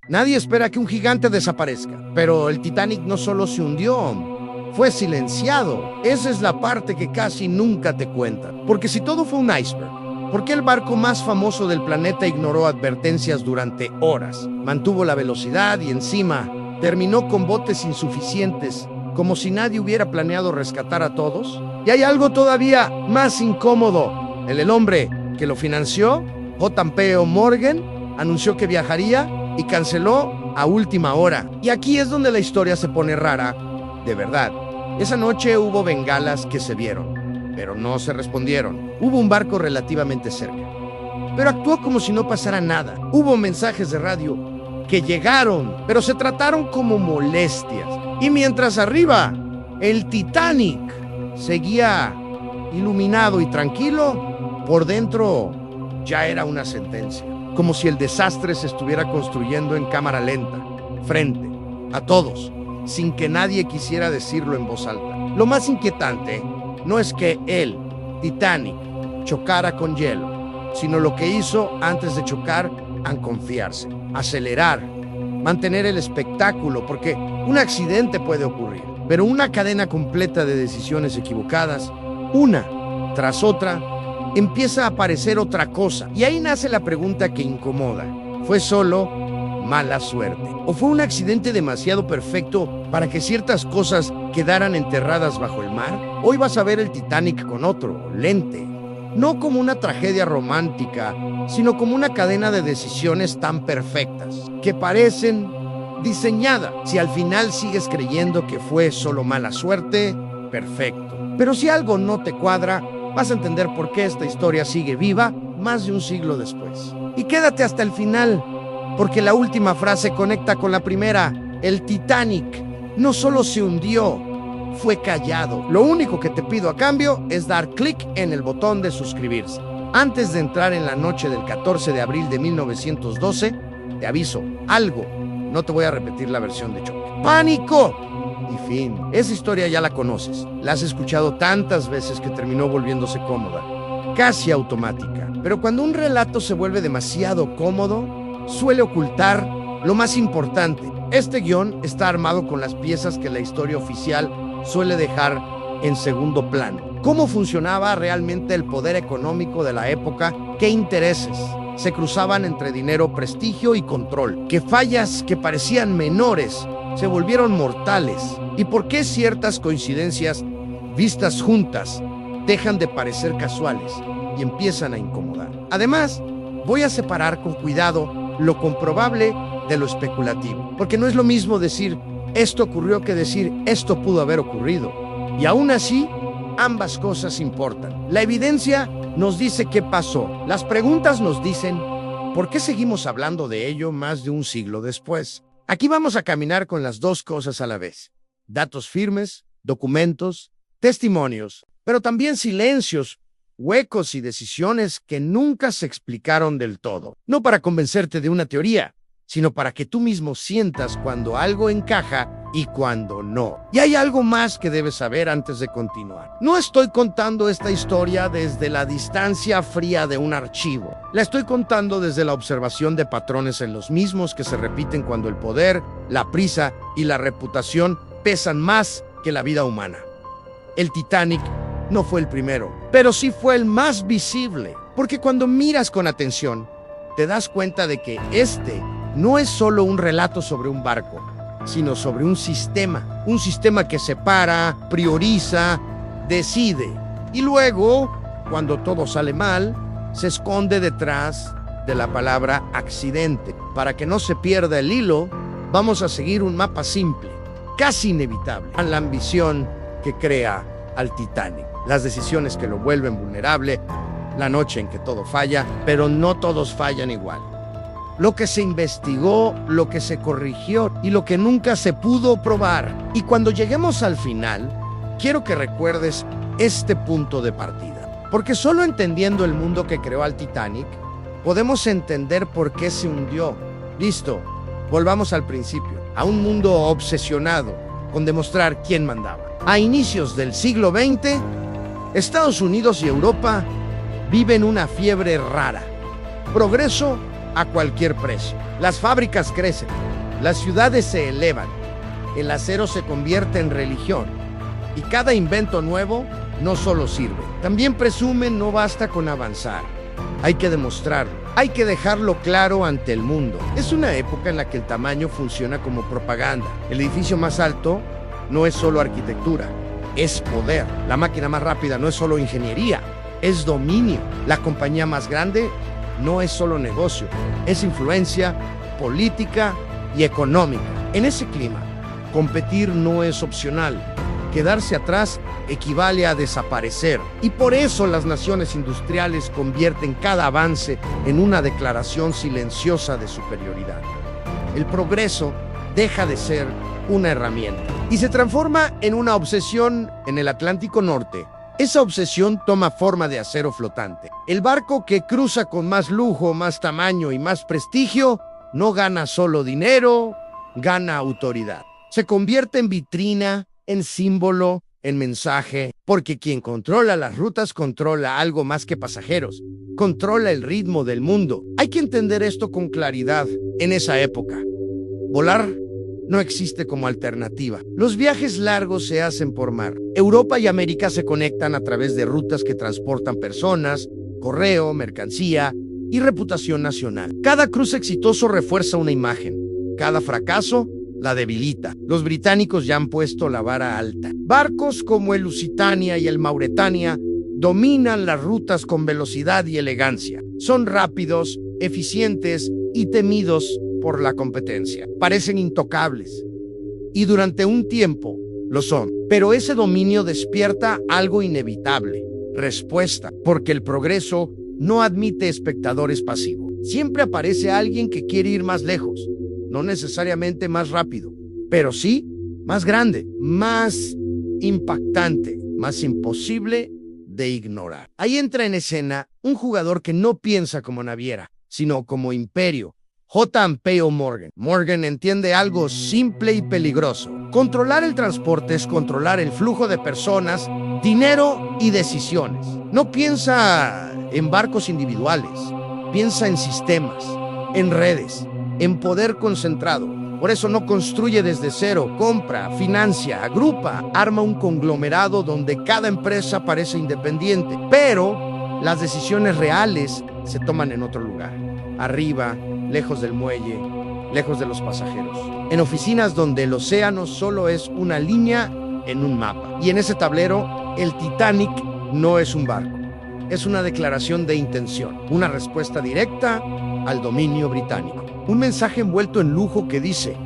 Nadie espera que un gigante desaparezca, pero el Titanic no solo se hundió, fue silenciado. Esa es la parte que casi nunca te cuentan. Porque si todo fue un iceberg, ¿por qué el barco más famoso del planeta ignoró advertencias durante horas? Mantuvo la velocidad y encima terminó con botes insuficientes, como si nadie hubiera planeado rescatar a todos. Y hay algo todavía más incómodo. El hombre que lo financió, JP Morgan, anunció que viajaría y canceló a última hora. Y aquí es donde la historia se pone rara, de verdad. Esa noche hubo bengalas que se vieron, pero no se respondieron. Hubo un barco relativamente cerca, pero actuó como si no pasara nada. Hubo mensajes de radio que llegaron, pero se trataron como molestias. Y mientras arriba, el Titanic seguía iluminado y tranquilo, por dentro ya era una sentencia. Como si el desastre se estuviera construyendo en cámara lenta, frente a todos, sin que nadie quisiera decirlo en voz alta. Lo más inquietante no es que el Titanic chocara con hielo, sino lo que hizo antes de chocar al confiarse, acelerar, mantener el espectáculo, porque un accidente puede ocurrir, pero una cadena completa de decisiones equivocadas, una tras otra, empieza a aparecer otra cosa. Y ahí nace la pregunta que incomoda. ¿Fue solo mala suerte? ¿O fue un accidente demasiado perfecto para que ciertas cosas quedaran enterradas bajo el mar? Hoy vas a ver el Titanic con otro lente. No como una tragedia romántica, sino como una cadena de decisiones tan perfectas, que parecen diseñadas. Si al final sigues creyendo que fue solo mala suerte, perfecto. Pero si algo no te cuadra, vas a entender por qué esta historia sigue viva más de un siglo después. Y quédate hasta el final, porque la última frase conecta con la primera. El Titanic no solo se hundió, fue callado. Lo único que te pido a cambio es dar clic en el botón de suscribirse. Antes de entrar en la noche del 14 de abril de 1912, te aviso, algo, no te voy a repetir la versión de choque. ¡Pánico! Y fin. Esa historia ya la conoces. La has escuchado tantas veces que terminó volviéndose cómoda, casi automática. Pero cuando un relato se vuelve demasiado cómodo, suele ocultar lo más importante. Este guión está armado con las piezas que la historia oficial suele dejar en segundo plano. ¿Cómo funcionaba realmente el poder económico de la época? ¿Qué intereses se cruzaban entre dinero, prestigio y control? ¿Qué fallas que parecían menores se volvieron mortales? ¿Y por qué ciertas coincidencias vistas juntas dejan de parecer casuales y empiezan a incomodar? Además, voy a separar con cuidado lo comprobable de lo especulativo, porque no es lo mismo decir esto ocurrió que decir esto pudo haber ocurrido. Y aún así, ambas cosas importan. La evidencia nos dice qué pasó. Las preguntas nos dicen por qué seguimos hablando de ello más de un siglo después. Aquí vamos a caminar con las dos cosas a la vez. Datos firmes, documentos, testimonios, pero también silencios, huecos y decisiones que nunca se explicaron del todo. No para convencerte de una teoría, sino para que tú mismo sientas cuando algo encaja y cuando no. Y hay algo más que debes saber antes de continuar. No estoy contando esta historia desde la distancia fría de un archivo. La estoy contando desde la observación de patrones en los mismos que se repiten cuando el poder, la prisa y la reputación pesan más que la vida humana. El Titanic no fue el primero, pero sí fue el más visible, porque cuando miras con atención, te das cuenta de que este no es solo un relato sobre un barco, sino sobre un sistema que separa, prioriza, decide, y luego, cuando todo sale mal, se esconde detrás de la palabra accidente. Para que no se pierda el hilo, vamos a seguir un mapa simple, casi inevitable, a la ambición que crea al Titanic, las decisiones que lo vuelven vulnerable, la noche en que todo falla, pero no todos fallan igual. Lo que se investigó, lo que se corrigió y lo que nunca se pudo probar. Y cuando lleguemos al final, quiero que recuerdes este punto de partida. Porque solo entendiendo el mundo que creó al Titanic, podemos entender por qué se hundió. Listo, volvamos al principio, a un mundo obsesionado con demostrar quién mandaba. A inicios del siglo XX, Estados Unidos y Europa viven una fiebre rara. Progreso a cualquier precio. Las fábricas crecen, las ciudades se elevan, el acero se convierte en religión y cada invento nuevo no solo sirve, también presume. No basta con avanzar, hay que demostrarlo, hay que dejarlo claro ante el mundo. Es una época en la que el tamaño funciona como propaganda. El edificio más alto no es solo arquitectura, es poder. La máquina más rápida no es solo ingeniería, es dominio. La compañía más grande no es solo negocio, es influencia política y económica. En ese clima, competir no es opcional. Quedarse atrás equivale a desaparecer. Y por eso las naciones industriales convierten cada avance en una declaración silenciosa de superioridad. El progreso deja de ser una herramienta y se transforma en una obsesión. En el Atlántico Norte, esa obsesión toma forma de acero flotante. El barco que cruza con más lujo, más tamaño y más prestigio no gana solo dinero, gana autoridad. Se convierte en vitrina, en símbolo, en mensaje, porque quien controla las rutas controla algo más que pasajeros, controla el ritmo del mundo. Hay que entender esto con claridad. En esa época, volar no existe como alternativa. Los viajes largos se hacen por mar. Europa y América se conectan a través de rutas que transportan personas, correo, mercancía y reputación nacional. Cada cruce exitoso refuerza una imagen. Cada fracaso la debilita. Los británicos ya han puesto la vara alta. Barcos como el Lusitania y el Mauretania dominan las rutas con velocidad y elegancia. Son rápidos, eficientes y temidos por la competencia. Parecen intocables. Y durante un tiempo lo son. Pero ese dominio despierta algo inevitable. Respuesta. Porque el progreso no admite espectadores pasivos. Siempre aparece alguien que quiere ir más lejos. No necesariamente más rápido, pero sí más grande, más impactante, más imposible de ignorar. Ahí entra en escena un jugador que no piensa como naviera, sino como imperio. J.P. Morgan. Morgan entiende algo simple y peligroso. Controlar el transporte es controlar el flujo de personas, dinero y decisiones. No piensa en barcos individuales, piensa en sistemas, en redes, en poder concentrado. Por eso no construye desde cero, compra, financia, agrupa, arma un conglomerado donde cada empresa parece independiente, pero las decisiones reales se toman en otro lugar, arriba, lejos del muelle, lejos de los pasajeros, en oficinas donde el océano solo es una línea en un mapa. Y en ese tablero, el Titanic no es un barco, es una declaración de intención, una respuesta directa al dominio británico. Un mensaje envuelto en lujo que dice: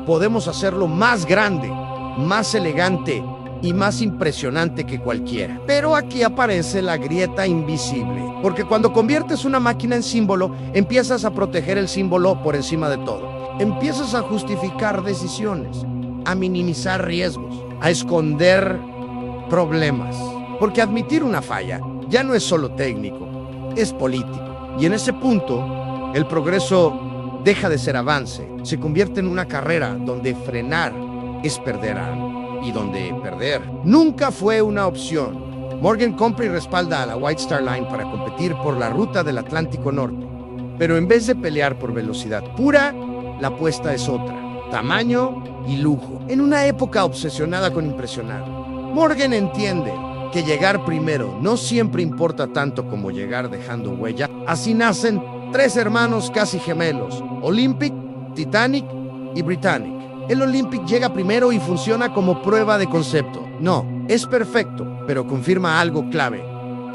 podemos hacerlo más grande, más elegante y más impresionante que cualquiera. Pero aquí aparece la grieta invisible, porque cuando conviertes una máquina en símbolo, empiezas a proteger el símbolo por encima de todo. Empiezas a justificar decisiones, a minimizar riesgos, a esconder problemas. Porque admitir una falla ya no es solo técnico, es político. Y en ese punto, el progreso deja de ser avance, se convierte en una carrera donde frenar es perder y donde perder nunca fue una opción. Morgan compra y respalda a la White Star Line para competir por la ruta del Atlántico Norte. Pero en vez de pelear por velocidad pura, la apuesta es otra: tamaño y lujo. En una época obsesionada con impresionar, Morgan entiende que llegar primero no siempre importa tanto como llegar dejando huella. Así nacen tres hermanos casi gemelos: Olympic, Titanic y Britannic. El Olympic llega primero y funciona como prueba de concepto. No, es perfecto, pero confirma algo clave.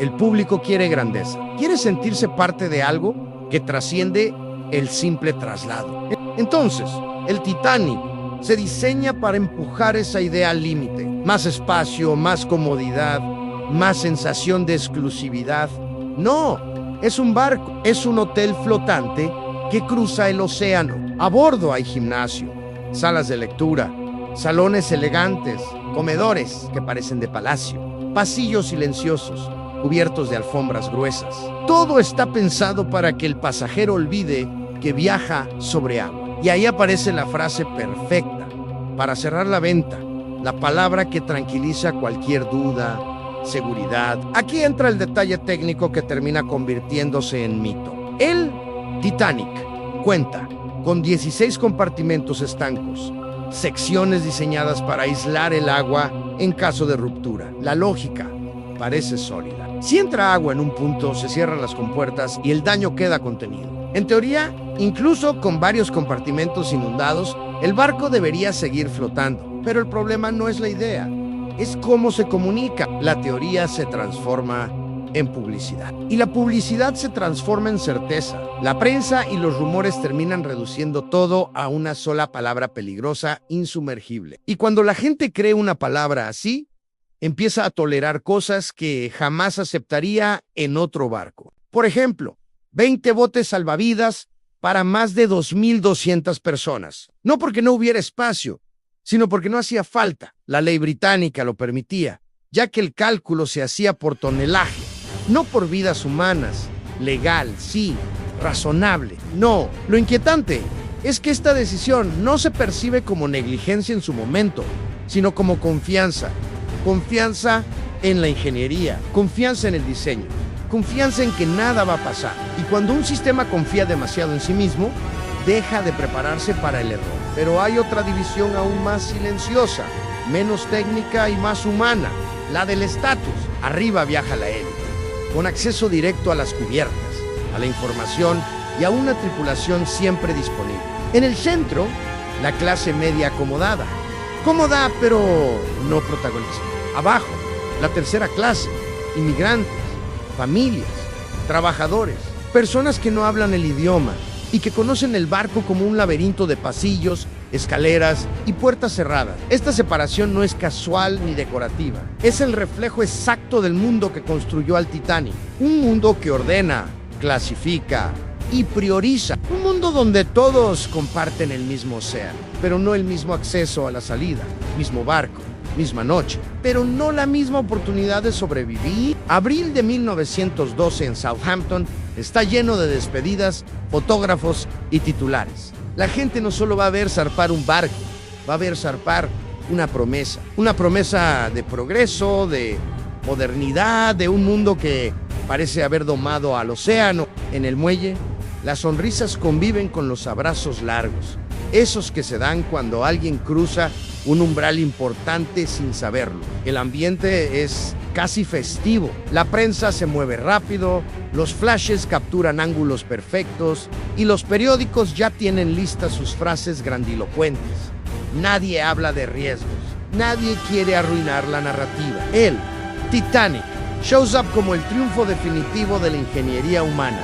El público quiere grandeza. Quiere sentirse parte de algo que trasciende el simple traslado. Entonces, el Titanic se diseña para empujar esa idea al límite. Más espacio, más comodidad, más sensación de exclusividad. No, es un barco, es un hotel flotante que cruza el océano. A bordo hay gimnasio, salas de lectura, salones elegantes, comedores que parecen de palacio, pasillos silenciosos, cubiertos de alfombras gruesas. Todo está pensado para que el pasajero olvide que viaja sobre agua. Y ahí aparece la frase perfecta para cerrar la venta, la palabra que tranquiliza cualquier duda: seguridad. Aquí entra el detalle técnico que termina convirtiéndose en mito. El Titanic Cuenta con 16 compartimentos estancos, secciones diseñadas para aislar el agua en caso de ruptura. La lógica parece sólida. Si entra agua en un punto, se cierran las compuertas y el daño queda contenido. En teoría, incluso con varios compartimentos inundados, el barco debería seguir flotando. Pero el problema no es la idea, es cómo se comunica. La teoría se transforma en publicidad. Y la publicidad se transforma en certeza. La prensa y los rumores terminan reduciendo todo a una sola palabra peligrosa, insumergible. Y cuando la gente cree una palabra así, empieza a tolerar cosas que jamás aceptaría en otro barco. Por ejemplo, 20 botes salvavidas para más de 2.200 personas. No porque no hubiera espacio, sino porque no hacía falta. La ley británica lo permitía, ya que el cálculo se hacía por tonelaje, no por vidas humanas. Legal, sí, razonable, no. Lo inquietante es que esta decisión no se percibe como negligencia en su momento, sino como confianza. Confianza en la ingeniería, confianza en el diseño, confianza en que nada va a pasar. Y cuando un sistema confía demasiado en sí mismo, deja de prepararse para el error. Pero hay otra división aún más silenciosa, menos técnica y más humana, la del estatus. Arriba viaja la élite, con acceso directo a las cubiertas, a la información y a una tripulación siempre disponible. En el centro, la clase media acomodada. Cómoda, pero no protagonista. Abajo, la tercera clase, inmigrantes, familias, trabajadores, personas que no hablan el idioma y que conocen el barco como un laberinto de pasillos, escaleras y puertas cerradas. Esta separación no es casual ni decorativa. Es el reflejo exacto del mundo que construyó al Titanic. Un mundo que ordena, clasifica y prioriza. Un mundo donde todos comparten el mismo océano, pero no el mismo acceso a la salida, mismo barco, misma noche, pero no la misma oportunidad de sobrevivir. Abril de 1912 en Southampton está lleno de despedidas, fotógrafos y titulares. La gente no solo va a ver zarpar un barco, va a ver zarpar una promesa de progreso, de modernidad, de un mundo que parece haber domado al océano. En el muelle, las sonrisas conviven con los abrazos largos, esos que se dan cuando alguien cruza un umbral importante sin saberlo. El ambiente es casi festivo. La prensa se mueve rápido, los flashes capturan ángulos perfectos y los periódicos ya tienen listas sus frases grandilocuentes. Nadie habla de riesgos, nadie quiere arruinar la narrativa. El Titanic shows up como el triunfo definitivo de la ingeniería humana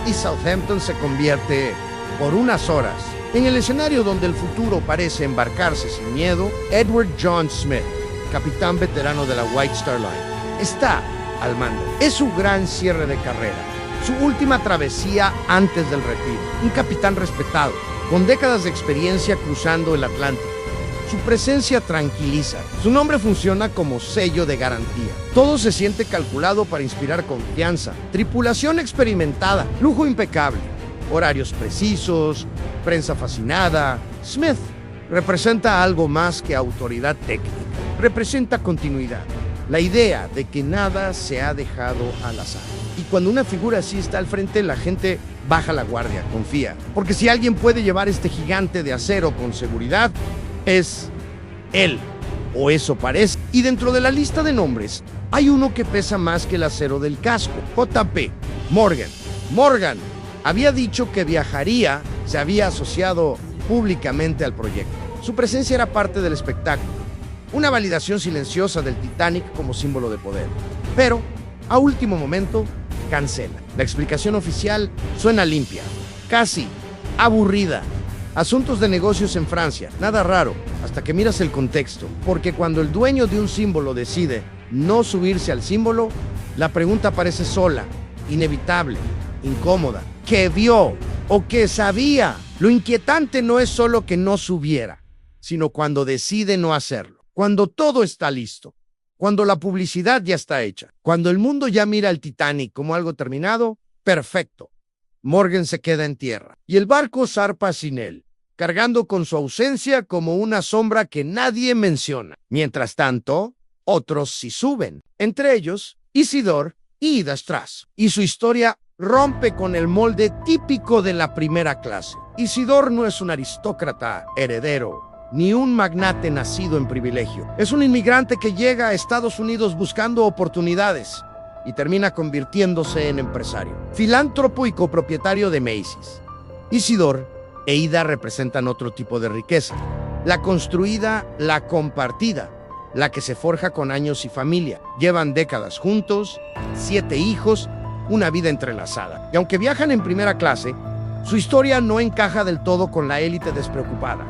y Southampton se convierte, por unas horas, en el escenario donde el futuro parece embarcarse sin miedo. Edward John Smith, capitán veterano de la White Star Line, está al mando. Es su gran cierre de carrera, su última travesía antes del retiro. Un capitán respetado, con décadas de experiencia cruzando el Atlántico. Su presencia tranquiliza. Su nombre funciona como sello de garantía. Todo se siente calculado para inspirar confianza. Tripulación experimentada, lujo impecable, horarios precisos, prensa fascinada. Smith representa algo más que autoridad técnica. Representa continuidad. La idea de que nada se ha dejado al azar. Y cuando una figura así está al frente, la gente baja la guardia, confía. Porque si alguien puede llevar este gigante de acero con seguridad, es él, o eso parece. Y dentro de la lista de nombres, hay uno que pesa más que el acero del casco. J.P. Morgan. Morgan había dicho que viajaría, se había asociado públicamente al proyecto. Su presencia era parte del espectáculo, una validación silenciosa del Titanic como símbolo de poder. Pero, a último momento, cancela. La explicación oficial suena limpia, casi aburrida. Asuntos de negocios en Francia, nada raro, hasta que miras el contexto. Porque cuando el dueño de un símbolo decide no subirse al símbolo, la pregunta parece sola, inevitable, incómoda. ¿Qué vio o qué sabía? Lo inquietante no es solo que no subiera, sino cuando decide no hacerlo. Cuando todo está listo, cuando la publicidad ya está hecha, cuando el mundo ya mira al Titanic como algo terminado, perfecto. Morgan se queda en tierra y el barco zarpa sin él, cargando con su ausencia como una sombra que nadie menciona. Mientras tanto, otros sí suben, entre ellos Isidore y Ida Strass. Y su historia rompe con el molde típico de la primera clase. Isidor no es un aristócrata heredero, ni un magnate nacido en privilegio. Es un inmigrante que llega a Estados Unidos buscando oportunidades y termina convirtiéndose en empresario, filántropo y copropietario de Macy's. Isidor e Ida representan otro tipo de riqueza, la construida, la compartida, la que se forja con años y familia. Llevan décadas juntos, 7 hijos, una vida entrelazada. Y aunque viajan en primera clase, su historia no encaja del todo con la élite despreocupada.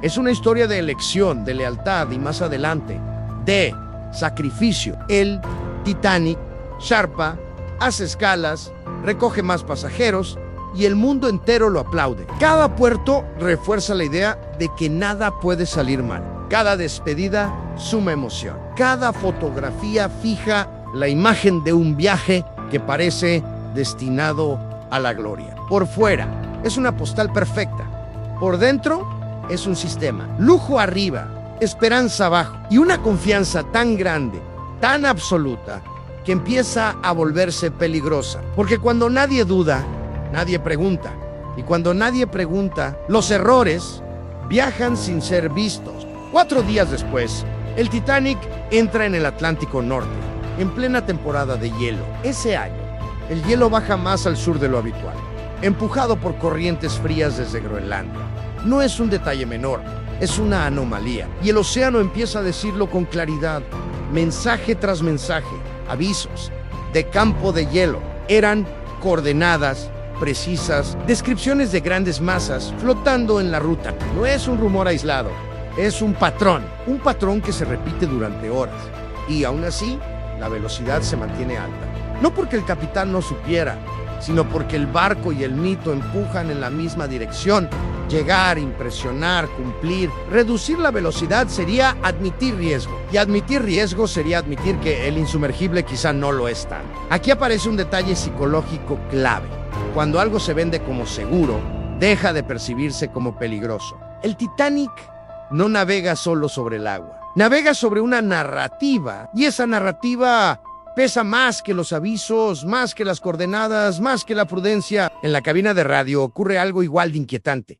Es una historia de elección, de lealtad y más adelante, de sacrificio. El Titanic zarpa, hace escalas, recoge más pasajeros y el mundo entero lo aplaude. Cada puerto refuerza la idea de que nada puede salir mal. Cada despedida suma emoción. Cada fotografía fija la imagen de un viaje que parece destinado a la gloria. Por fuera es una postal perfecta. Por dentro es un sistema. Lujo arriba, esperanza abajo y una confianza tan grande, tan absoluta, que empieza a volverse peligrosa. Porque cuando nadie duda, nadie pregunta. Y cuando nadie pregunta, los errores viajan sin ser vistos. 4 días después, el Titanic entra en el Atlántico Norte, en plena temporada de hielo. Ese año, el hielo baja más al sur de lo habitual, empujado por corrientes frías desde Groenlandia. No es un detalle menor, es una anomalía. Y el océano empieza a decirlo con claridad. Mensaje tras mensaje, avisos de campo de hielo. Eran coordenadas precisas, descripciones de grandes masas flotando en la ruta. No es un rumor aislado, es un patrón que se repite durante horas. Y aún así, la velocidad se mantiene alta. No porque el capitán no supiera, sino porque el barco y el mito empujan en la misma dirección. Llegar, impresionar, cumplir. Reducir la velocidad sería admitir riesgo. Y admitir riesgo sería admitir que el insumergible quizá no lo es tanto. Aquí aparece un detalle psicológico clave. Cuando algo se vende como seguro, deja de percibirse como peligroso. El Titanic no navega solo sobre el agua. Navega sobre una narrativa. Y esa narrativa pesa más que los avisos, más que las coordenadas, más que la prudencia. En la cabina de radio ocurre algo igual de inquietante.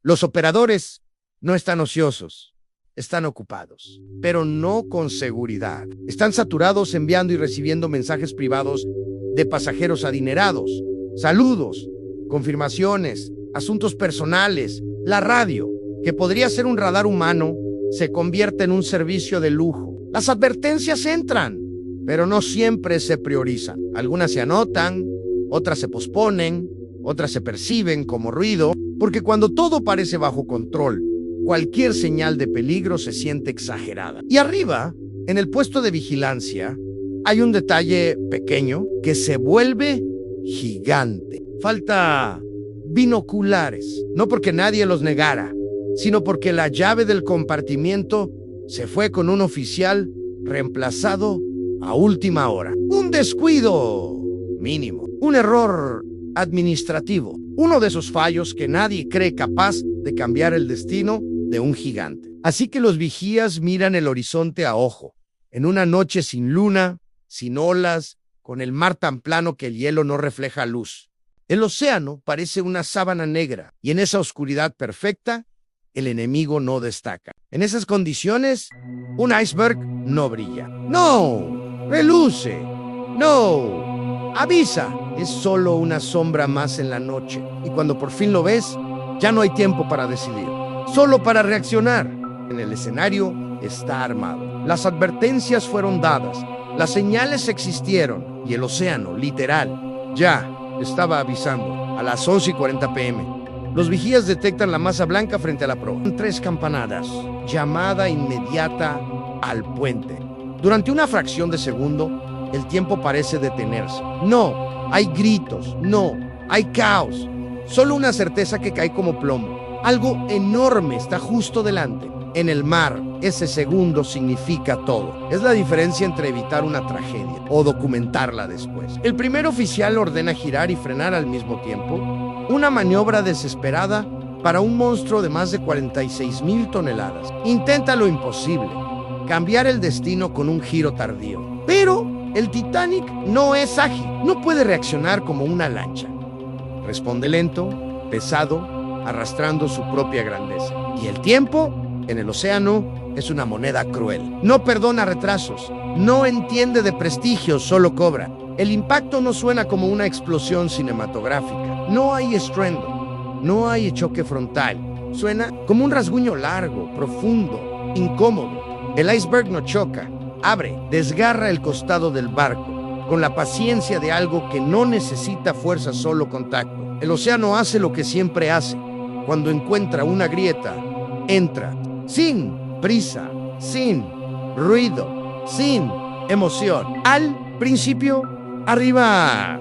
Los operadores no están ociosos, están ocupados, pero no con seguridad. Están saturados enviando y recibiendo mensajes privados de pasajeros adinerados, saludos, confirmaciones, asuntos personales. La radio, que podría ser un radar humano, se convierte en un servicio de lujo. Las advertencias entran, pero no siempre se priorizan. Algunas se anotan, otras se posponen, otras se perciben como ruido, porque cuando todo parece bajo control, cualquier señal de peligro se siente exagerada. Y arriba, en el puesto de vigilancia, hay un detalle pequeño que se vuelve gigante. Falta binoculares, no porque nadie los negara, sino porque la llave del compartimiento se fue con un oficial reemplazado a última hora. Un descuido mínimo, un error administrativo, uno de esos fallos que nadie cree capaz de cambiar el destino de un gigante. Así que los vigías miran el horizonte a ojo, en una noche sin luna, sin olas, con el mar tan plano que el hielo no refleja luz. El océano parece una sábana negra y en esa oscuridad perfecta, el enemigo no destaca. En esas condiciones, un iceberg no brilla. No, reluce. No, avisa. Es solo una sombra más en la noche. Y cuando por fin lo ves, ya no hay tiempo para decidir, solo para reaccionar. En el escenario está armado. Las advertencias fueron dadas, las señales existieron y el océano, literal, ya estaba avisando. A las 11:40 p.m. Los vigías detectan la masa blanca frente a la proa. 3 campanadas. Llamada inmediata al puente. Durante una fracción de segundo, el tiempo parece detenerse. No, hay gritos. No, hay caos. Solo una certeza que cae como plomo. Algo enorme está justo delante. En el mar, ese segundo significa todo. Es la diferencia entre evitar una tragedia o documentarla después. El primer oficial ordena girar y frenar al mismo tiempo. Una maniobra desesperada para un monstruo de más de 46,000 toneladas. Intenta lo imposible, cambiar el destino con un giro tardío. Pero El Titanic no es ágil, no puede reaccionar como una lancha. Responde lento, pesado, arrastrando su propia grandeza. Y el tiempo, en el océano, es una moneda cruel. No perdona retrasos, no entiende de prestigio, solo cobra. El impacto no suena como una explosión cinematográfica. No hay estruendo, no hay choque frontal. Suena como un rasguño largo, profundo, incómodo. El iceberg no choca, abre, desgarra el costado del barco, con la paciencia de algo que no necesita fuerza, solo contacto. El océano hace lo que siempre hace. Cuando encuentra una grieta, entra, sin prisa, sin ruido, sin emoción. Al principio, arriba,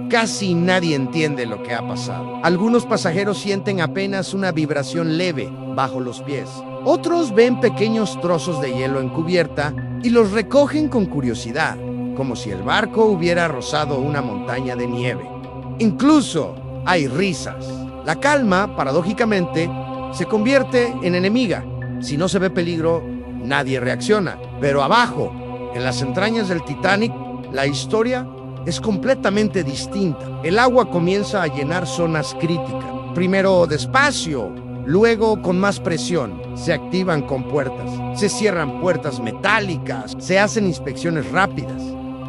casi nadie entiende lo que ha pasado. Algunos pasajeros sienten apenas una vibración leve bajo los pies. Otros ven pequeños trozos de hielo en cubierta y los recogen con curiosidad, como si el barco hubiera rozado una montaña de nieve. Incluso hay risas. La calma, paradójicamente, se convierte en enemiga. Si no se ve peligro, nadie reacciona. Pero abajo, en las entrañas del Titanic, la historia es completamente distinta. El agua comienza a llenar zonas críticas. Primero despacio, luego con más presión. Se activan compuertas, se cierran puertas metálicas, se hacen inspecciones rápidas.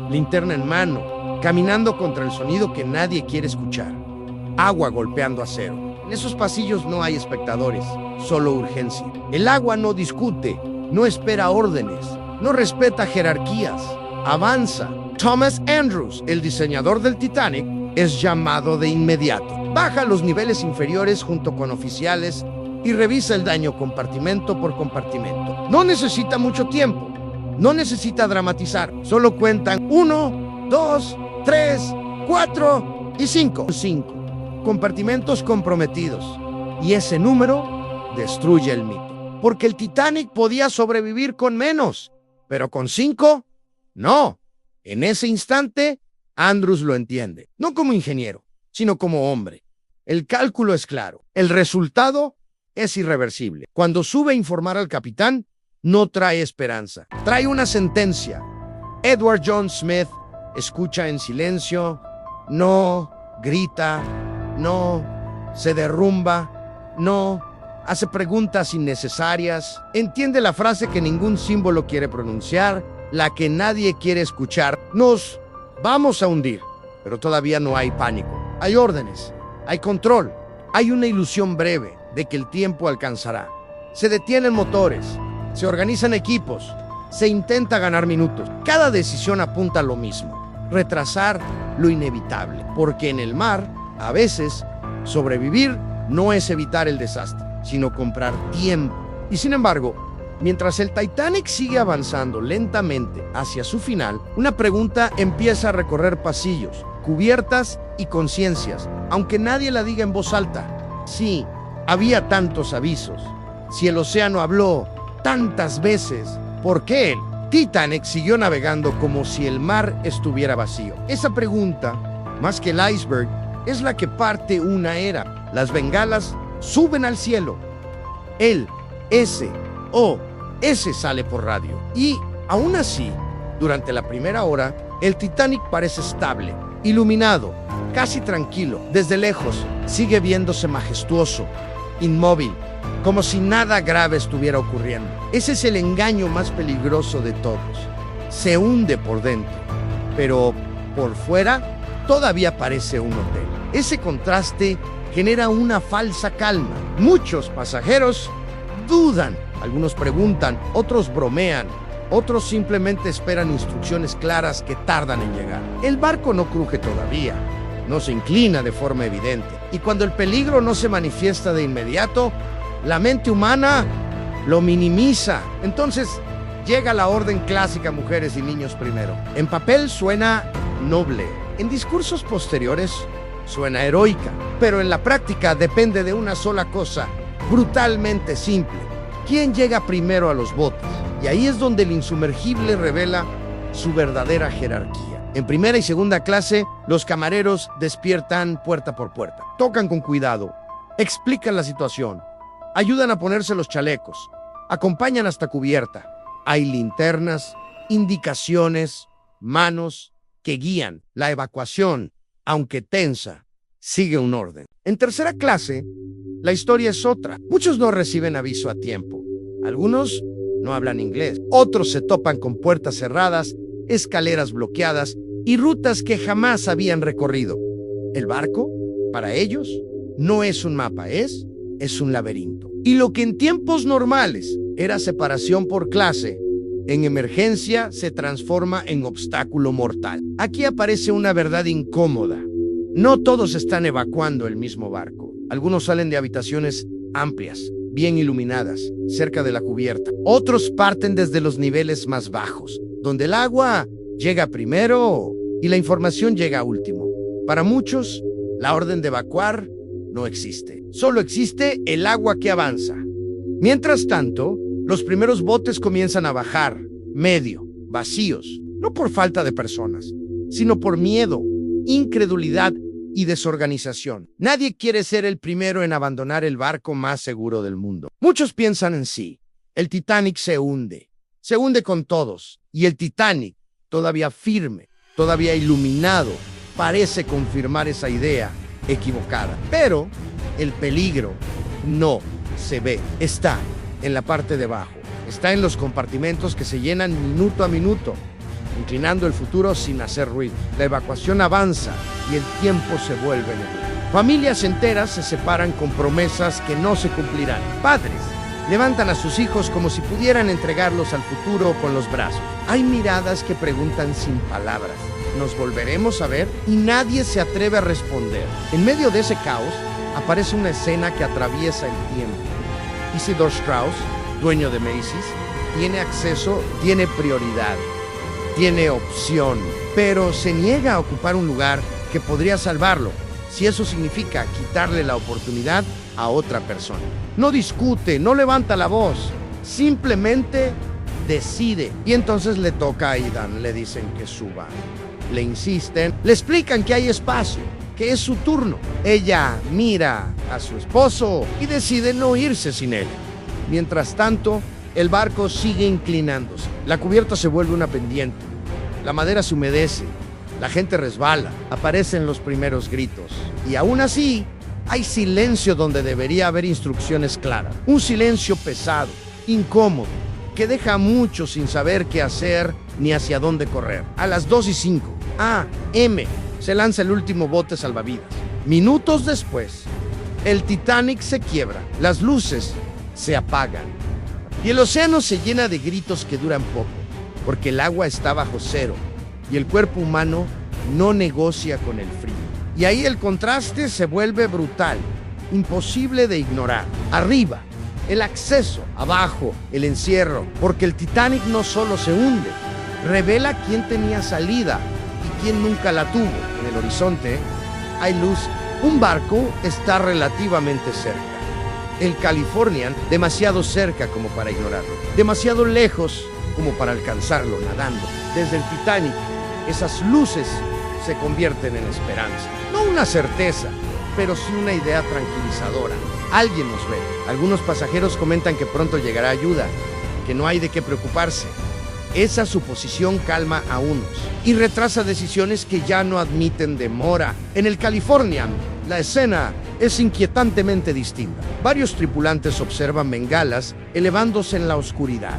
Linterna en mano, caminando contra el sonido que nadie quiere escuchar. Agua golpeando acero. En esos pasillos no hay espectadores, solo urgencia. El agua no discute, no espera órdenes, no respeta jerarquías, avanza. Thomas Andrews, el diseñador del Titanic, es llamado de inmediato. Baja a los niveles inferiores junto con oficiales y revisa el daño compartimento por compartimento. No necesita mucho tiempo, no necesita dramatizar, solo cuentan 1, 2, 3, 4 y 5. 5 compartimentos comprometidos, y ese número destruye el mito. Porque el Titanic podía sobrevivir con menos, pero con 5, no. En ese instante, Andrews lo entiende, no como ingeniero, sino como hombre. El cálculo es claro, el resultado es irreversible. Cuando sube a informar al capitán, no trae esperanza, trae una sentencia. Edward John Smith escucha en silencio, no grita, no se derrumba, no hace preguntas innecesarias, entiende la frase que ningún símbolo quiere pronunciar, la que nadie quiere escuchar. Nos vamos a hundir, pero todavía no hay pánico. Hay órdenes, hay control, hay una ilusión breve de que el tiempo alcanzará. Se detienen motores, se organizan equipos, se intenta ganar minutos. Cada decisión apunta a lo mismo, retrasar lo inevitable, porque en el mar, a veces, sobrevivir no es evitar el desastre, sino comprar tiempo. Y sin embargo, mientras el Titanic sigue avanzando lentamente hacia su final, una pregunta empieza a recorrer pasillos, cubiertas y conciencias, aunque nadie la diga en voz alta. Sí, había tantos avisos. Si el océano habló tantas veces, ¿por qué el Titanic siguió navegando como si el mar estuviera vacío? Esa pregunta, más que el iceberg, es la que parte una era. Las bengalas suben al cielo. El SOS sale por radio. Y, aún así, durante la primera hora, el Titanic parece estable, iluminado, casi tranquilo. Desde lejos, sigue viéndose majestuoso, inmóvil, como si nada grave estuviera ocurriendo. Ese es el engaño más peligroso de todos. Se hunde por dentro, pero por fuera todavía parece un hotel. Ese contraste genera una falsa calma. Muchos pasajeros dudan, algunos preguntan, otros bromean, otros simplemente esperan instrucciones claras que tardan en llegar. El barco no cruje todavía, no se inclina de forma evidente, y cuando el peligro no se manifiesta de inmediato, la mente humana lo minimiza. Entonces llega la orden clásica: mujeres y niños primero. En papel suena noble, en discursos posteriores suena heroica, pero en la práctica depende de una sola cosa, brutalmente simple: ¿quién llega primero a los botes? Y ahí es donde el insumergible revela su verdadera jerarquía. En primera y segunda clase, los camareros despiertan puerta por puerta, tocan con cuidado, explican la situación, ayudan a ponerse los chalecos, acompañan hasta cubierta. Hay linternas, indicaciones, manos que guían. La evacuación, aunque tensa, sigue un orden. En tercera clase, la historia es otra. Muchos no reciben aviso a tiempo. Algunos no hablan inglés. Otros se topan con puertas cerradas, escaleras bloqueadas y rutas que jamás habían recorrido. El barco, para ellos, no es un mapa, es un laberinto. Y lo que en tiempos normales era separación por clase, en emergencia se transforma en obstáculo mortal. Aquí aparece una verdad incómoda. No todos están evacuando el mismo barco. Algunos salen de habitaciones amplias, bien iluminadas, cerca de la cubierta. Otros parten desde los niveles más bajos, donde el agua llega primero y la información llega último. Para muchos, la orden de evacuar no existe. Solo existe el agua que avanza. Mientras tanto, los primeros botes comienzan a bajar, medio, vacíos, no por falta de personas, sino por miedo, incredulidad y desorganización. Nadie quiere ser el primero en abandonar el barco más seguro del mundo. Muchos piensan en sí. El Titanic se hunde con todos, y el Titanic, todavía firme, todavía iluminado, parece confirmar esa idea equivocada. Pero el peligro no se ve. Está en la parte de abajo. Está en los compartimentos que se llenan minuto a minuto, inclinando el futuro sin hacer ruido. La evacuación avanza y el tiempo se vuelve negro. Familias enteras se separan con promesas que no se cumplirán. Padres levantan a sus hijos como si pudieran entregarlos al futuro con los brazos. Hay miradas que preguntan sin palabras: ¿nos volveremos a ver? Y nadie se atreve a responder. En medio de ese caos, aparece una escena que atraviesa el tiempo. Isidor Straus, dueño de Macy's, tiene acceso, tiene prioridad, tiene opción, pero se niega a ocupar un lugar que podría salvarlo, si eso significa quitarle la oportunidad a otra persona. No discute, no levanta la voz, simplemente decide. Y entonces le toca a Aidan, le dicen que suba. Le insisten, le explican que hay espacio, que es su turno. Ella mira a su esposo y decide no irse sin él. Mientras tanto, el barco sigue inclinándose. La cubierta se vuelve una pendiente. La madera se humedece. La gente resbala. Aparecen los primeros gritos. Y aún así, hay silencio donde debería haber instrucciones claras. Un silencio pesado, incómodo, que deja a muchos sin saber qué hacer ni hacia dónde correr. A las 2:05 a.m. se lanza el último bote salvavidas. Minutos después, el Titanic se quiebra. Las luces se apagan. Y el océano se llena de gritos que duran poco, porque el agua está bajo cero y el cuerpo humano no negocia con el frío. Y ahí el contraste se vuelve brutal, imposible de ignorar. Arriba, el acceso; abajo, el encierro, porque el Titanic no solo se hunde, revela quién tenía salida y quién nunca la tuvo. En el horizonte hay luz. Un barco está relativamente cerca. El Californian, demasiado cerca como para ignorarlo, demasiado lejos como para alcanzarlo nadando. Desde el Titanic, esas luces se convierten en esperanza. No una certeza, pero sí una idea tranquilizadora. Alguien nos ve. Algunos pasajeros comentan que pronto llegará ayuda, que no hay de qué preocuparse. Esa suposición calma a unos y retrasa decisiones que ya no admiten demora. En el Californian, la escena es inquietantemente distinta. Varios tripulantes observan bengalas elevándose en la oscuridad.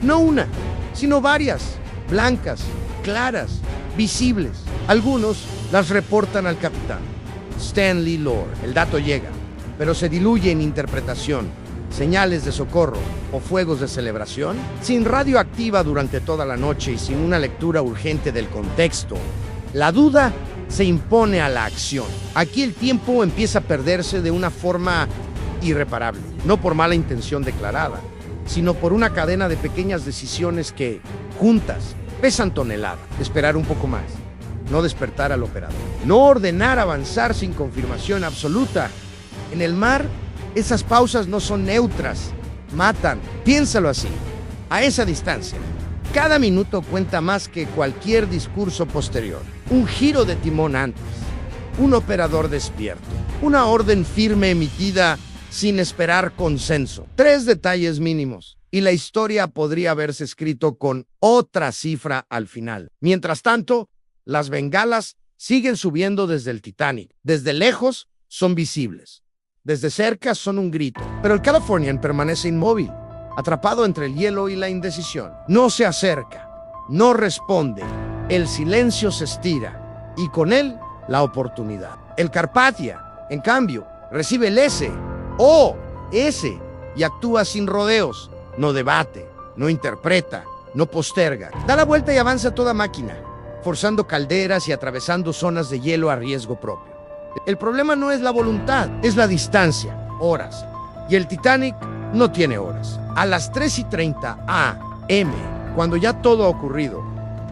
No una, sino varias, blancas, claras, visibles. Algunos las reportan al capitán Stanley Lord. El dato llega, pero se diluye en interpretación, señales de socorro o fuegos de celebración. Sin radio activa durante toda la noche y sin una lectura urgente del contexto, la duda se impone a la acción. Aquí el tiempo empieza a perderse de una forma irreparable, no por mala intención declarada, sino por una cadena de pequeñas decisiones que, juntas, pesan toneladas. Esperar un poco más, no despertar al operador, no ordenar avanzar sin confirmación absoluta. En el mar, esas pausas no son neutras, matan. Piénsalo así, a esa distancia. Cada minuto cuenta más que cualquier discurso posterior. Un giro de timón antes, un operador despierto, una orden firme emitida sin esperar consenso. 3 detalles mínimos y la historia podría haberse escrito con otra cifra al final. Mientras tanto, las bengalas siguen subiendo desde el Titanic. Desde lejos son visibles. Desde cerca son un grito. Pero el Californian permanece inmóvil, atrapado entre el hielo y la indecisión. No se acerca, no responde. El silencio se estira y con él la oportunidad. El Carpathia, en cambio, recibe el S y actúa sin rodeos. No debate, no interpreta, no posterga. Da la vuelta y avanza a toda máquina, forzando calderas y atravesando zonas de hielo a riesgo propio. El problema no es la voluntad, es la distancia, horas. Y el Titanic no tiene horas. A las 3:30 a.m., cuando ya todo ha ocurrido,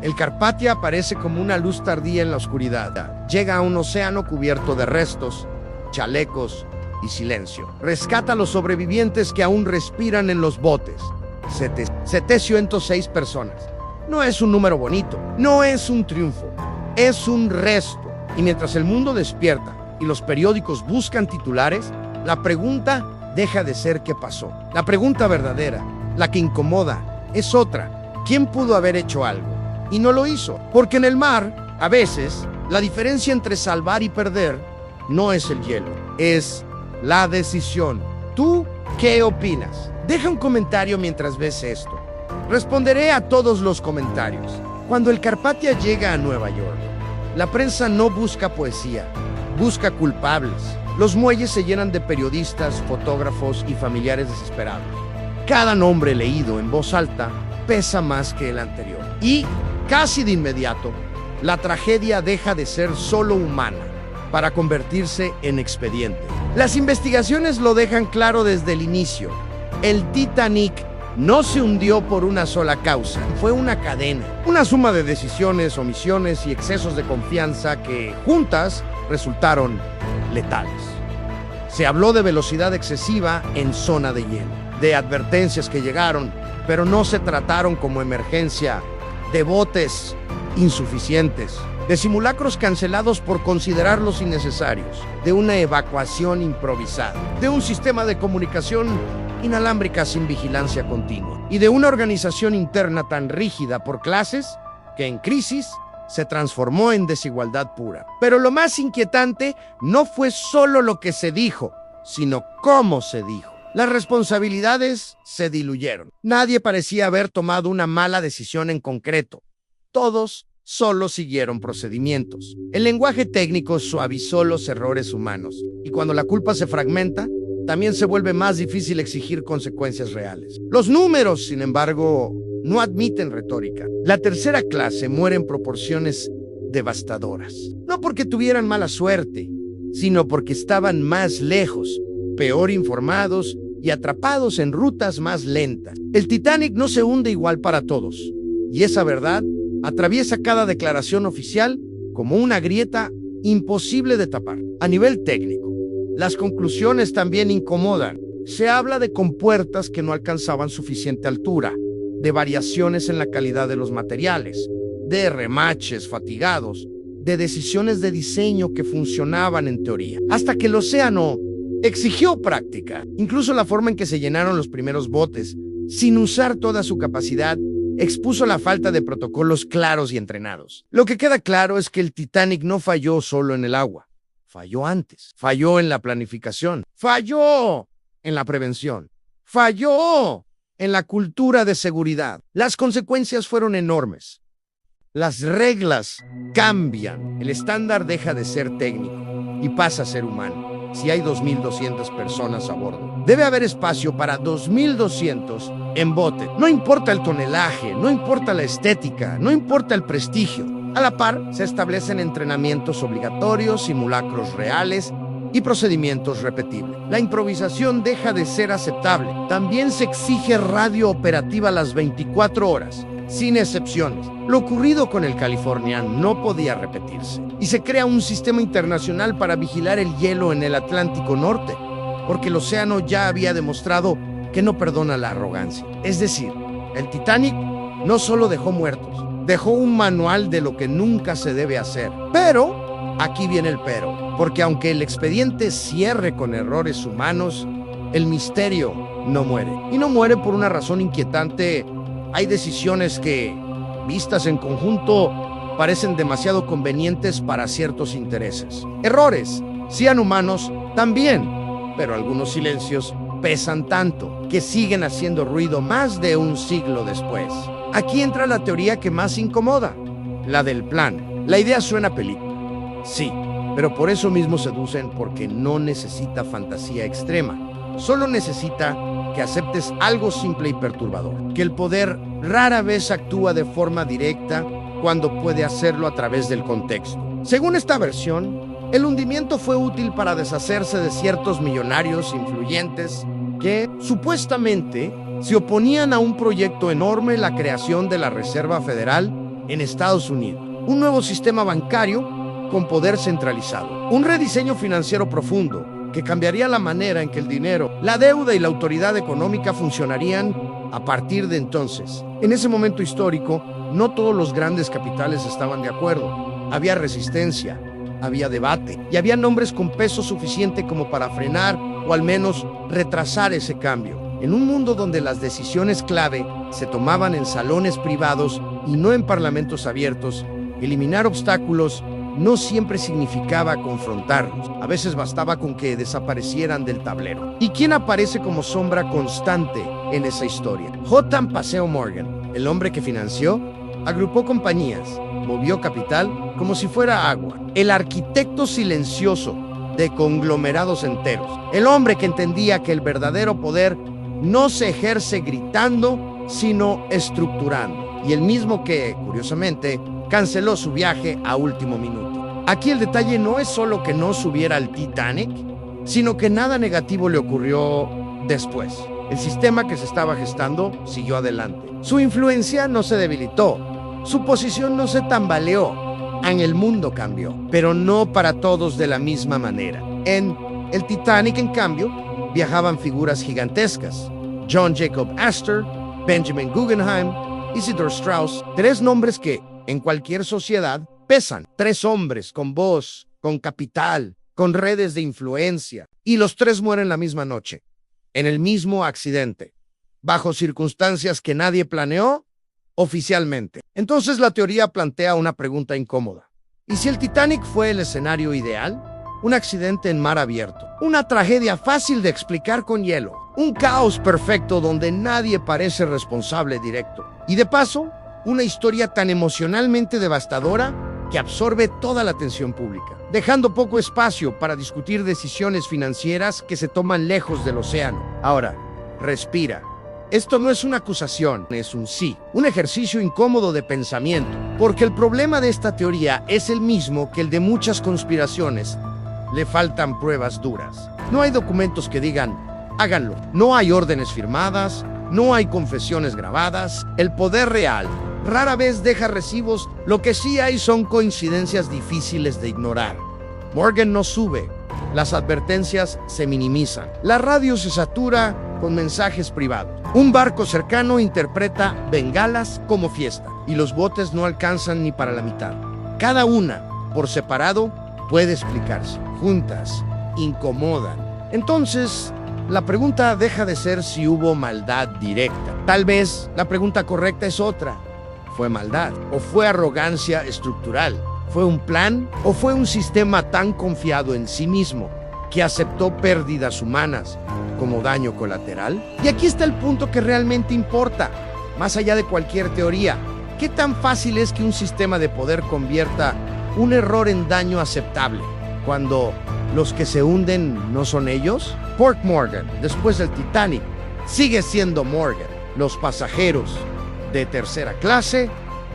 el Carpathia aparece como una luz tardía en la oscuridad. Llega a un océano cubierto de restos, chalecos y silencio. Rescata a los sobrevivientes que aún respiran en los botes. 706 personas. No es un número bonito, no es un triunfo, es un resto. Y mientras el mundo despierta y los periódicos buscan titulares, la pregunta deja de ser qué pasó. La pregunta verdadera, la que incomoda, es otra. ¿Quién pudo haber hecho algo? Y no lo hizo. Porque en el mar, a veces, la diferencia entre salvar y perder no es el hielo, es la decisión. ¿Tú qué opinas? Deja un comentario mientras ves esto. Responderé a todos los comentarios. Cuando el Carpathia llega a Nueva York, la prensa no busca poesía, busca culpables. Los muelles se llenan de periodistas, fotógrafos y familiares desesperados. Cada nombre leído en voz alta pesa más que el anterior. Y, casi de inmediato, la tragedia deja de ser solo humana para convertirse en expediente. Las investigaciones lo dejan claro desde el inicio. El Titanic no se hundió por una sola causa, fue una cadena, una suma de decisiones, omisiones y excesos de confianza que, juntas, resultaron letales. Se habló de velocidad excesiva en zona de hielo, de advertencias que llegaron, pero no se trataron como emergencia, de botes insuficientes, de simulacros cancelados por considerarlos innecesarios, de una evacuación improvisada, de un sistema de comunicación inalámbrica sin vigilancia continua y de una organización interna tan rígida por clases que en crisis se transformó en desigualdad pura. Pero lo más inquietante no fue solo lo que se dijo, sino cómo se dijo. Las responsabilidades se diluyeron. Nadie parecía haber tomado una mala decisión en concreto. Todos solo siguieron procedimientos. El lenguaje técnico suavizó los errores humanos, y cuando la culpa se fragmenta, también se vuelve más difícil exigir consecuencias reales. Los números, sin embargo, no admiten retórica. La tercera clase muere en proporciones devastadoras. No porque tuvieran mala suerte, sino porque estaban más lejos, peor informados y atrapados en rutas más lentas. El Titanic no se hunde igual para todos, y esa verdad atraviesa cada declaración oficial como una grieta imposible de tapar. A nivel técnico, las conclusiones también incomodan. Se habla de compuertas que no alcanzaban suficiente altura, de variaciones en la calidad de los materiales, de remaches fatigados, de decisiones de diseño que funcionaban en teoría, hasta que el océano exigió práctica. Incluso la forma en que se llenaron los primeros botes, sin usar toda su capacidad, expuso la falta de protocolos claros y entrenados. Lo que queda claro es que el Titanic no falló solo en el agua. Falló antes, falló en la planificación, falló en la prevención, falló en la cultura de seguridad. Las consecuencias fueron enormes. Las reglas cambian, el estándar deja de ser técnico y pasa a ser humano. Si hay 2.200 personas a bordo, debe haber espacio para 2.200 en bote. No importa el tonelaje, no importa la estética, no importa el prestigio. A la par, se establecen entrenamientos obligatorios, simulacros reales y procedimientos repetibles. La improvisación deja de ser aceptable. También se exige radio operativa las 24 horas, sin excepciones. Lo ocurrido con el Californian no podía repetirse. Y se crea un sistema internacional para vigilar el hielo en el Atlántico Norte, porque el océano ya había demostrado que no perdona la arrogancia. Es decir, el Titanic no solo dejó muertos, dejó un manual de lo que nunca se debe hacer. Pero, aquí viene el pero, porque aunque el expediente cierre con errores humanos, el misterio no muere. Y no muere por una razón inquietante. Hay decisiones que, vistas en conjunto, parecen demasiado convenientes para ciertos intereses. Errores, sean humanos, también, pero algunos silencios pesan tanto que siguen haciendo ruido más de un siglo después. Aquí entra la teoría que más incomoda, la del plan. La idea suena a película, sí, pero por eso mismo seducen, porque no necesita fantasía extrema. Solo necesita que aceptes algo simple y perturbador, que el poder rara vez actúa de forma directa cuando puede hacerlo a través del contexto. Según esta versión, el hundimiento fue útil para deshacerse de ciertos millonarios influyentes que, supuestamente, se oponían a un proyecto enorme, la creación de la Reserva Federal en Estados Unidos, un nuevo sistema bancario con poder centralizado, un rediseño financiero profundo que cambiaría la manera en que el dinero, la deuda y la autoridad económica funcionarían a partir de entonces. En ese momento histórico, no todos los grandes capitales estaban de acuerdo. Había resistencia, había debate y había nombres con peso suficiente como para frenar o al menos retrasar ese cambio. En un mundo donde las decisiones clave se tomaban en salones privados y no en parlamentos abiertos, eliminar obstáculos no siempre significaba confrontarlos. A veces bastaba con que desaparecieran del tablero. ¿Y quién aparece como sombra constante en esa historia? J. Paseo Morgan, el hombre que financió, agrupó compañías, movió capital como si fuera agua. El arquitecto silencioso de conglomerados enteros. El hombre que entendía que el verdadero poder no se ejerce gritando, sino estructurando. Y el mismo que, curiosamente, canceló su viaje a último minuto. Aquí el detalle no es solo que no subiera al Titanic, sino que nada negativo le ocurrió después. El sistema que se estaba gestando siguió adelante. Su influencia no se debilitó, su posición no se tambaleó. En el mundo cambió, pero no para todos de la misma manera. En el Titanic, en cambio, viajaban figuras gigantescas: John Jacob Astor, Benjamin Guggenheim, Isidor Straus, tres nombres que, en cualquier sociedad, pesan. Tres hombres con voz, con capital, con redes de influencia. Y los tres mueren la misma noche, en el mismo accidente, bajo circunstancias que nadie planeó oficialmente. Entonces la teoría plantea una pregunta incómoda. ¿Y si el Titanic fue el escenario ideal? Un accidente en mar abierto, una tragedia fácil de explicar con hielo, un caos perfecto donde nadie parece responsable directo. Y de paso, una historia tan emocionalmente devastadora que absorbe toda la atención pública, dejando poco espacio para discutir decisiones financieras que se toman lejos del océano. Ahora, respira. Esto no es una acusación, es un sí, un ejercicio incómodo de pensamiento, porque el problema de esta teoría es el mismo que el de muchas conspiraciones. Le faltan pruebas duras. No hay documentos que digan, háganlo. No hay órdenes firmadas, no hay confesiones grabadas. El poder real rara vez deja recibos, lo que sí hay son coincidencias difíciles de ignorar. Morgan no sube, las advertencias se minimizan, la radio se satura con mensajes privados. Un barco cercano interpreta bengalas como fiesta y los botes no alcanzan ni para la mitad. Cada una, por separado, puede explicarse. Juntas, incomodan. Entonces, la pregunta deja de ser si hubo maldad directa. Tal vez la pregunta correcta es otra. ¿Fue maldad? ¿O fue arrogancia estructural? ¿Fue un plan? ¿O fue un sistema tan confiado en sí mismo que aceptó pérdidas humanas como daño colateral? Y aquí está el punto que realmente importa, más allá de cualquier teoría. ¿Qué tan fácil es que un sistema de poder convierta un error en daño aceptable, cuando los que se hunden no son ellos? Port Morgan, después del Titanic, sigue siendo Morgan. Los pasajeros de tercera clase,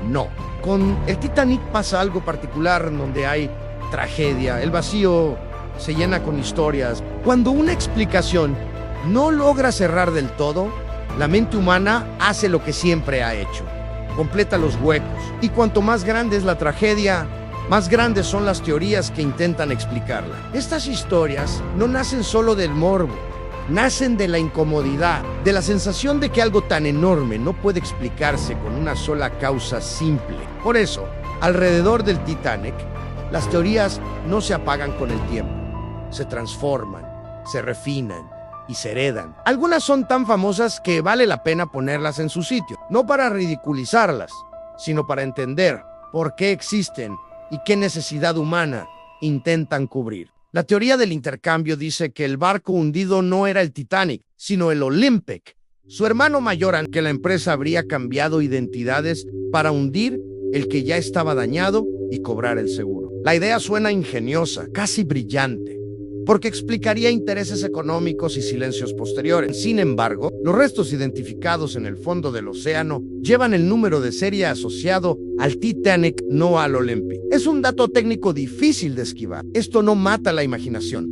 no. Con el Titanic pasa algo particular en donde hay tragedia. El vacío se llena con historias. Cuando una explicación no logra cerrar del todo, la mente humana hace lo que siempre ha hecho: completa los huecos. Y cuanto más grande es la tragedia, más grandes son las teorías que intentan explicarla. Estas historias no nacen solo del morbo, nacen de la incomodidad, de la sensación de que algo tan enorme no puede explicarse con una sola causa simple. Por eso, alrededor del Titanic, las teorías no se apagan con el tiempo, se transforman, se refinan, y se heredan. Algunas son tan famosas que vale la pena ponerlas en su sitio, no para ridiculizarlas, sino para entender por qué existen y qué necesidad humana intentan cubrir. La teoría del intercambio dice que el barco hundido no era el Titanic, sino el Olympic, su hermano mayor, que la empresa habría cambiado identidades para hundir el que ya estaba dañado y cobrar el seguro. La idea suena ingeniosa, casi brillante, porque explicaría intereses económicos y silencios posteriores. Sin embargo, los restos identificados en el fondo del océano llevan el número de serie asociado al Titanic, no al Olympic. Es un dato técnico difícil de esquivar. Esto no mata la imaginación,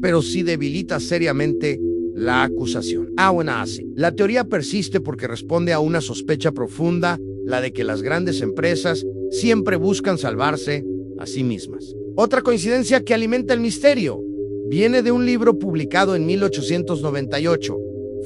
pero sí debilita seriamente la acusación. Aún así, la teoría persiste porque responde a una sospecha profunda, la de que las grandes empresas siempre buscan salvarse a sí mismas. Otra coincidencia que alimenta el misterio viene de un libro publicado en 1898,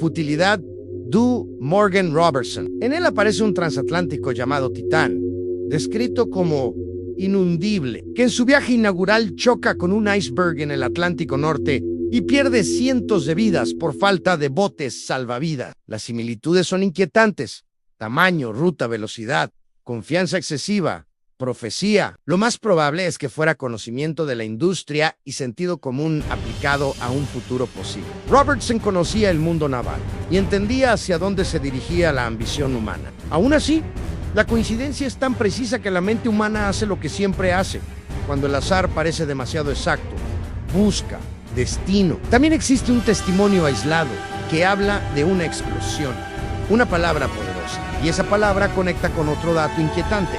Futilidad, de Morgan Robertson. En él aparece un transatlántico llamado Titán, descrito como inundible, que en su viaje inaugural choca con un iceberg en el Atlántico Norte y pierde cientos de vidas por falta de botes salvavidas. Las similitudes son inquietantes: tamaño, ruta, velocidad, confianza excesiva, profecía. Lo más probable es que fuera conocimiento de la industria y sentido común aplicado a un futuro posible. Robertson conocía el mundo naval y entendía hacia dónde se dirigía la ambición humana. Aún así, la coincidencia es tan precisa que la mente humana hace lo que siempre hace, cuando el azar parece demasiado exacto: busca destino. También existe un testimonio aislado que habla de una explosión, una palabra poderosa, y esa palabra conecta con otro dato inquietante: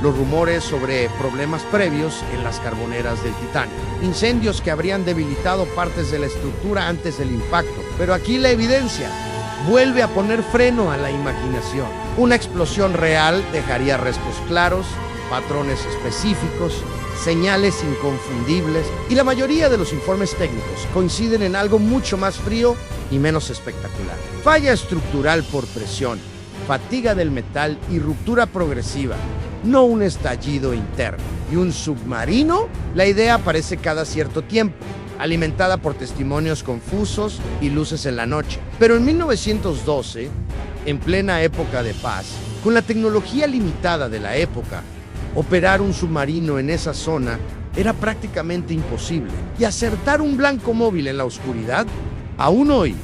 los rumores sobre problemas previos en las carboneras del Titanic, incendios que habrían debilitado partes de la estructura antes del impacto. Pero aquí la evidencia vuelve a poner freno a la imaginación. Una explosión real dejaría restos claros, patrones específicos, señales inconfundibles, y la mayoría de los informes técnicos coinciden en algo mucho más frío y menos espectacular: falla estructural por presión, fatiga del metal y ruptura progresiva, no un estallido interno. ¿Y un submarino? La idea aparece cada cierto tiempo, alimentada por testimonios confusos y luces en la noche. Pero en 1912, en plena época de paz, con la tecnología limitada de la época, operar un submarino en esa zona era prácticamente imposible. Y acertar un blanco móvil en la oscuridad, aún hoy,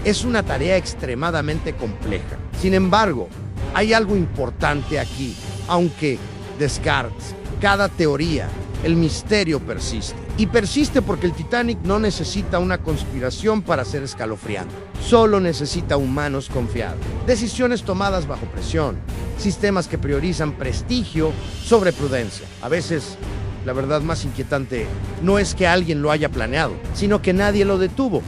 es una tarea extremadamente compleja. Sin embargo, hay algo importante aquí. Aunque descartes cada teoría, el misterio persiste. Y persiste porque el Titanic no necesita una conspiración para ser escalofriante. Solo necesita humanos confiados, decisiones tomadas bajo presión, sistemas que priorizan prestigio sobre prudencia. A veces, la verdad más inquietante no es que alguien lo haya planeado, sino que nadie lo detuvo.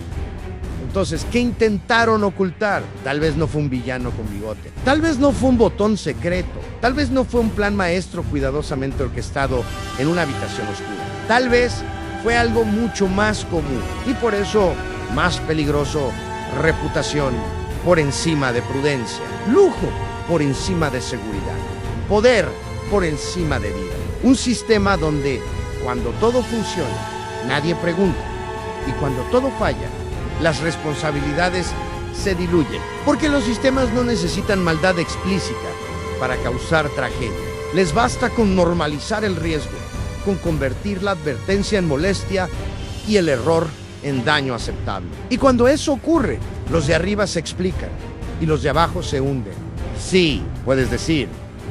Entonces, ¿qué intentaron ocultar? Tal vez no fue un villano con bigote. Tal vez no fue un botón secreto. Tal vez no fue un plan maestro cuidadosamente orquestado en una habitación oscura. Tal vez fue algo mucho más común y por eso más peligroso: reputación por encima de prudencia, lujo por encima de seguridad, poder por encima de vida. Un sistema donde, cuando todo funciona, nadie pregunta, y cuando todo falla, las responsabilidades se diluyen. Porque los sistemas no necesitan maldad explícita para causar tragedia. Les basta con normalizar el riesgo, con convertir la advertencia en molestia y el error en daño aceptable. Y cuando eso ocurre, los de arriba se explican y los de abajo se hunden. Sí, puedes decir,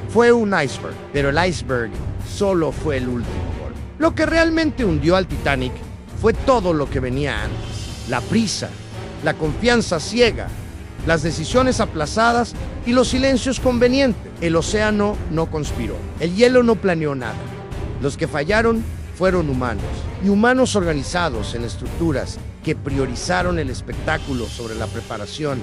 fue un iceberg, pero el iceberg solo fue el último golpe. Lo que realmente hundió al Titanic fue todo lo que venía antes: la prisa, la confianza ciega, las decisiones aplazadas y los silencios convenientes. El océano no conspiró, el hielo no planeó nada. Los que fallaron fueron humanos, y humanos organizados en estructuras que priorizaron el espectáculo sobre la preparación.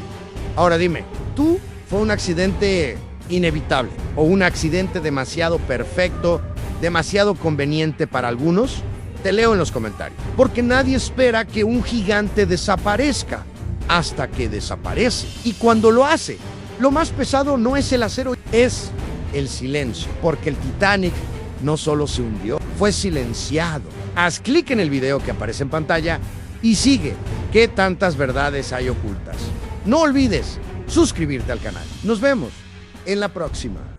Ahora dime, ¿tú fue un accidente inevitable o un accidente demasiado perfecto, demasiado conveniente para algunos? Te leo en los comentarios. Porque nadie espera que un gigante desaparezca hasta que desaparece. Y cuando lo hace, lo más pesado no es el acero, es el silencio. Porque el Titanic no solo se hundió, fue silenciado. Haz clic en el video que aparece en pantalla Y sigue, ¿qué tantas verdades hay ocultas? No olvides suscribirte al canal. Nos vemos en la próxima.